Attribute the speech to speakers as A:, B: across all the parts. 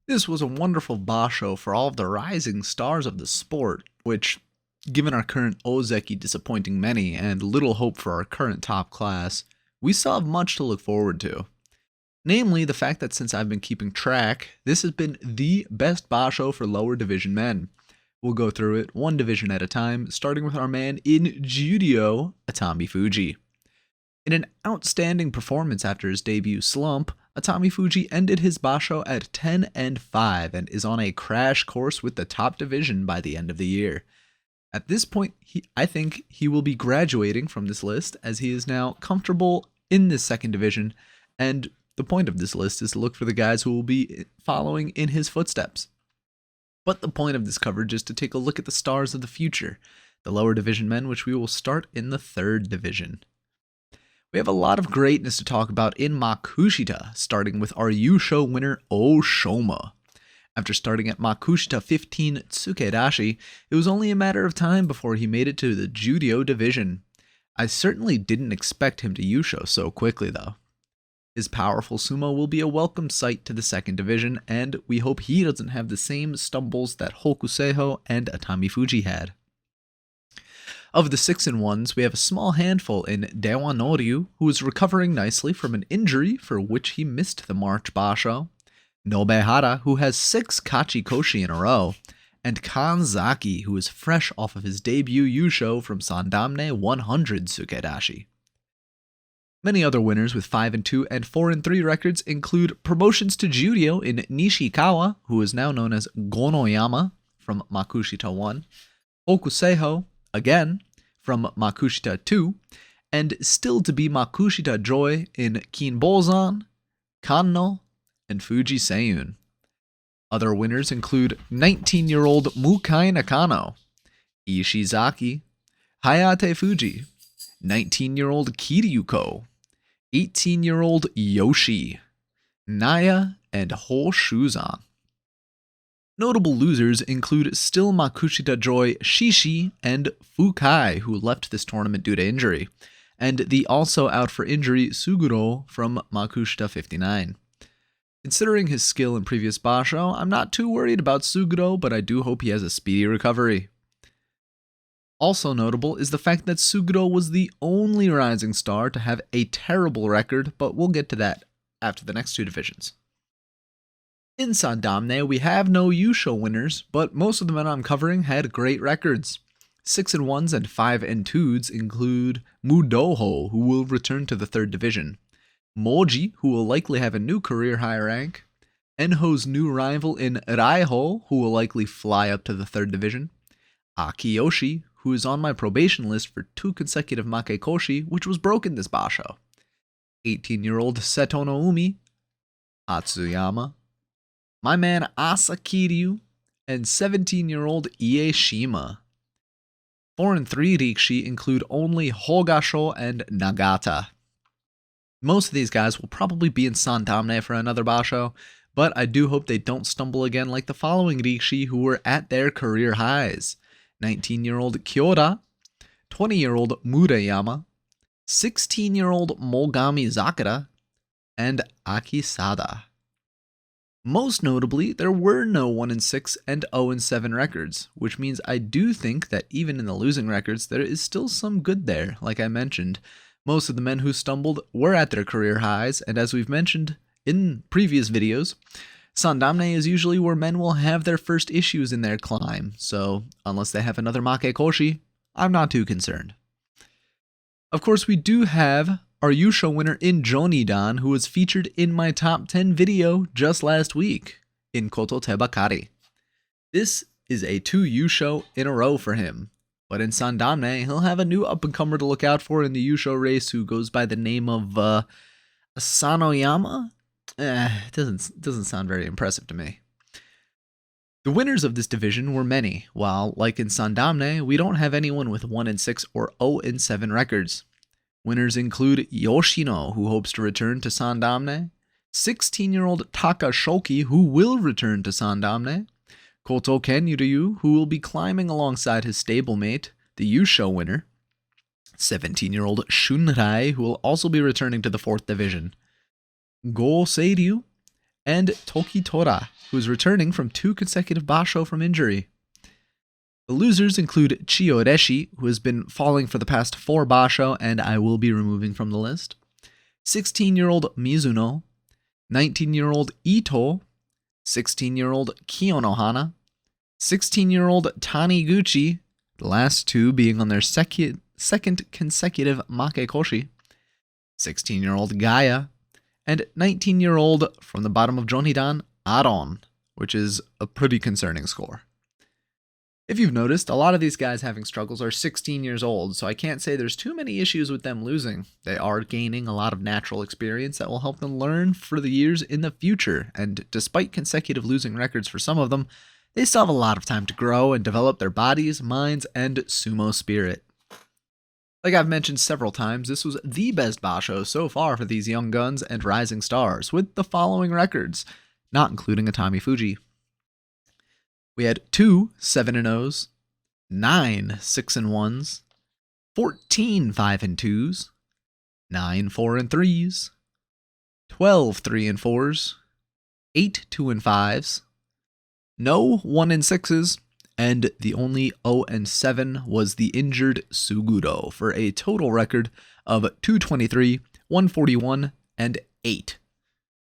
A: This was a wonderful basho for all of the rising stars of the sport, which, given our current Ozeki disappointing many and little hope for our current top class, we still have much to look forward to. Namely, the fact that since I've been keeping track, this has been the best basho for lower division men. We'll go through it one division at a time, starting with our man in Judo, Atami Fuji. In an outstanding performance after his debut slump, Atami Fuji ended his basho at 10-5 and is on a crash course with the top division by the end of the year. At this point, I think he will be graduating from this list as he is now comfortable in this second division, and the point of this list is to look for the guys who will be following in his footsteps. But the point of this coverage is to take a look at the stars of the future, the lower division men, which we will start in the third division. We have a lot of greatness to talk about in Makushita, starting with our Yusho winner Oshoma. After starting at Makushita 15 Tsukedashi, it was only a matter of time before he made it to the Judo division. I certainly didn't expect him to Yusho so quickly though. His powerful sumo will be a welcome sight to the second division, and we hope he doesn't have the same stumbles that Hokuseiho and Atami Fuji had. Of the 6-1s, we have a small handful in Dewa Noryu, who is recovering nicely from an injury for which he missed the March Basho, Nobehara, who has 6 Kachikoshi in a row, and Kanzaki, who is fresh off of his debut Yusho from Sandamne 100 Tsukedashi. Many other winners with 5-2 and 4-3 records include promotions to Judo in Nishikawa, who is now known as Gonoyama from Makushita 1, Hokuseiho, again, from Makushita 2, and still to be Makushita Joy in Kinbozan, Kanno, and Fuji Seiyun. Other winners include 19-year-old Mukai Nakano, Ishizaki, Hayate Fuji, 19-year-old Kiryuko, 18-year-old Yoshi, Naya, and Ho Shuzan. Notable losers include still Makushita Joy Shishi and Fukai, who left this tournament due to injury, and the also out for injury Suguro from Makushita 59. Considering his skill in previous basho, I'm not too worried about Suguro, but I do hope he has a speedy recovery. Also notable is the fact that Suguro was the only rising star to have a terrible record, but we'll get to that after the next two divisions. In Sandamne, we have no Yusho winners, but most of the men I'm covering had great records. 6-1s and 5-2s include Mudoho, who will return to the third division, Moji, who will likely have a new career high rank, Enho's new rival in Raiho, who will likely fly up to the third division, Akiyoshi, who is on my probation list for 2 consecutive Makekoshi, which was broken this basho, 18-year-old Seto no Umi, Atsuyama, my man Asakiryu, and 17-year-old Ieshima. 4-3 Rikshi include only Hogasho and Nagata. Most of these guys will probably be in Sandamne for another basho, but I do hope they don't stumble again like the following Rikshi who were at their career highs. 19-year-old Kyoda, 20-year-old Murayama, 16-year-old Mogami Zakura, and Akisada. Most notably, there were no 1-6 and 0-7 records, which means I do think that even in the losing records, there is still some good there. Like I mentioned, most of the men who stumbled were at their career highs, and as we've mentioned in previous videos, Sandamne is usually where men will have their first issues in their climb, so unless they have another Makekoshi, I'm not too concerned. Of course, we do have our Yusho winner in Jonidan, who was featured in my top 10 video just last week, in Koto Tebakari. This is a 2 Yusho in a row for him, but in Sandamne, he'll have a new up-and-comer to look out for in the Yusho race who goes by the name of Asanoyama? It doesn't sound very impressive to me. The winners of this division were many, while, like in Sandamne, we don't have anyone with 1-6 or 0-7 records. Winners include Yoshino, who hopes to return to Sandamne, 16-year-old Takashoki, who will return to Sandamne, Koto Kenryu, who will be climbing alongside his stablemate, the Yusho winner, 17-year-old Shunrai, who will also be returning to the 4th division, Go Seiryu, and Tokitora, who is returning from 2 consecutive basho from injury. The losers include Chiyoreshi, who has been falling for the past 4 basho and I will be removing from the list, 16-year-old Mizuno, 19-year-old Ito, 16-year-old Kiyonohana, 16-year-old Taniguchi, the last 2 being on their second consecutive Makekoshi, 16-year-old Gaia, and 19-year-old from the bottom of Jonidan, Aron, which is a pretty concerning score. If you've noticed, a lot of these guys having struggles are 16 years old, so I can't say there's too many issues with them losing. They are gaining a lot of natural experience that will help them learn for the years in the future, and despite consecutive losing records for some of them, they still have a lot of time to grow and develop their bodies, minds, and sumo spirit. Like I've mentioned several times, this was the best basho so far for these young guns and rising stars, with the following records, not including Atami Fuji. We had 2 7-0s, 9 6-1s, 14 5-2s, 9 4-3s, 12 3-4s, 8 2-5s, no 1-6s, and the only 0-7 was the injured Suguro for a total record of 223, 141, and 8.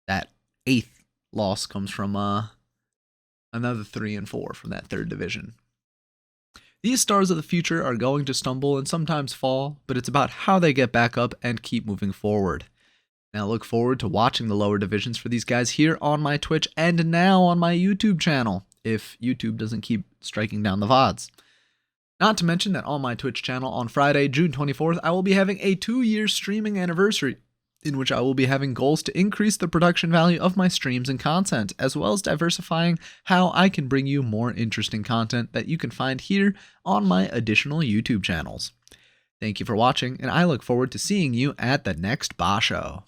A: That 8th loss comes from another 3 and 4 from that 3rd division. These stars of the future are going to stumble and sometimes fall, but it's about how they get back up and keep moving forward. Now look forward to watching the lower divisions for these guys here on my Twitch and now on my YouTube channel, if YouTube doesn't keep striking down the VODs. Not to mention that on my Twitch channel on Friday, June 24th, I will be having a 2-year streaming anniversary, in which I will be having goals to increase the production value of my streams and content, as well as diversifying how I can bring you more interesting content that you can find here on my additional YouTube channels. Thank you for watching, and I look forward to seeing you at the next basho.